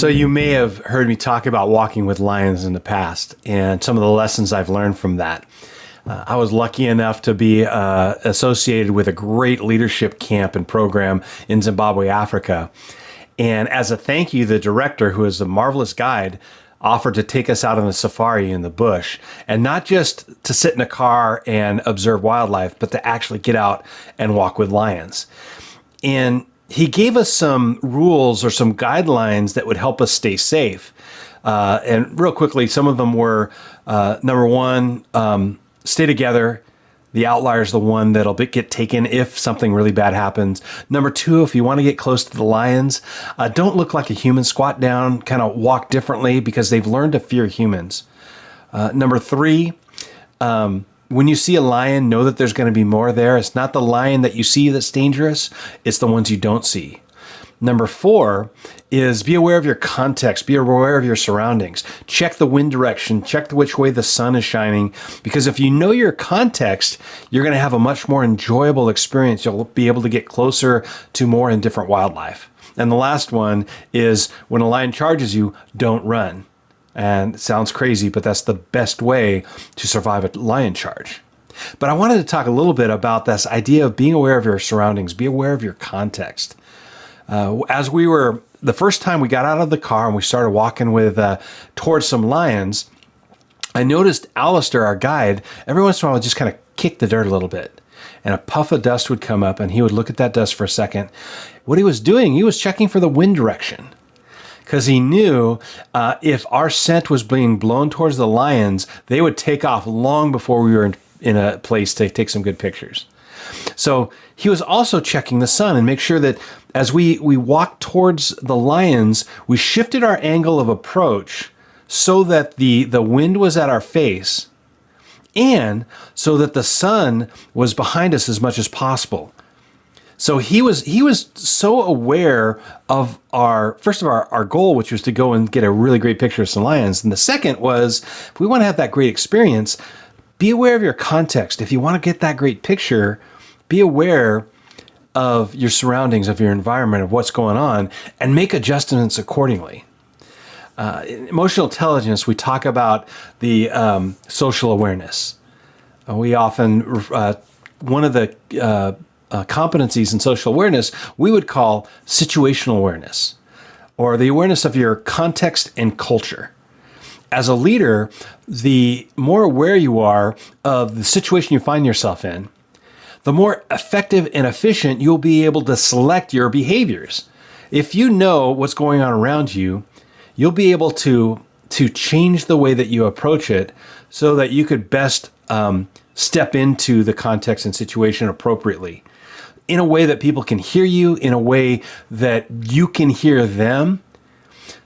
So you may have heard me talk about walking with lions in the past and some of the lessons I've learned from that. I was lucky enough to be associated with a great leadership camp and program in Zimbabwe, Africa. And as a thank you, the director, who is a marvelous guide, offered to take us out on a safari in the bush, and not just to sit in a car and observe wildlife, but to actually get out and walk with lions. And he gave us some rules or some guidelines that would help us stay safe. And real quickly, some of them were, number one, stay together. The outlier is the one that'll get taken if something really bad happens. Number two, if you want to get close to the lions, don't look like a human. Squat down, kind of walk differently because they've learned to fear humans. Number three, when you see a lion, know that there's going to be more there. It's not the lion that you see that's dangerous. It's the ones you don't see. Number four is be aware of your context, be aware of your surroundings. Check the wind direction, check which way the sun is shining, because if you know your context, you're going to have a much more enjoyable experience. You'll be able to get closer to more and different wildlife. And the last one is when a lion charges you, don't run. And it sounds crazy, but that's the best way to survive a lion charge. But I wanted to talk a little bit about this idea of being aware of your surroundings, be aware of your context. The first time we got out of the car and we started walking towards some lions, I noticed Alistair, our guide, every once in a while would just kind of kick the dirt a little bit. And a puff of dust would come up and he would look at that dust for a second. What he was doing, he was checking for the wind direction. Because he knew if our scent was being blown towards the lions, they would take off long before we were in a place to take some good pictures. So he was also checking the sun and make sure that as we walked towards the lions, we shifted our angle of approach so that the wind was at our face and so that the sun was behind us as much as possible. So he was so aware of our goal, which was to go and get a really great picture of some lions. And the second was, if we want to have that great experience, be aware of your context. If you want to get that great picture, be aware of your surroundings, of your environment, of what's going on, and make adjustments accordingly. In emotional intelligence, we talk about the social awareness. We often, one of the competencies in social awareness, we would call situational awareness, or the awareness of your context and culture. As a leader, the more aware you are of the situation you find yourself in, the more effective and efficient you'll be able to select your behaviors. If you know what's going on around you, you'll be able to change the way that you approach it so that you could best step into the context and situation appropriately, in a way that people can hear you, in a way that you can hear them.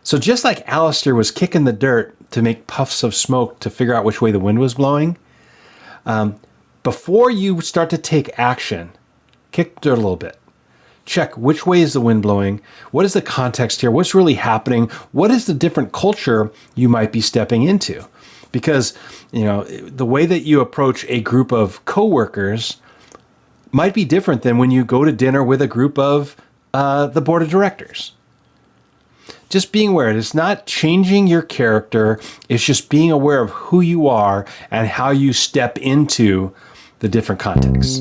So just like Alistair was kicking the dirt to make puffs of smoke to figure out which way the wind was blowing, before you start to take action, kick the dirt a little bit. Check which way is the wind blowing? What is the context here? What's really happening? What is the different culture you might be stepping into? Because, the way that you approach a group of coworkers might be different than when you go to dinner with a group of the board of directors. Just being aware. It's not changing your character. It's just being aware of who you are and how you step into the different contexts.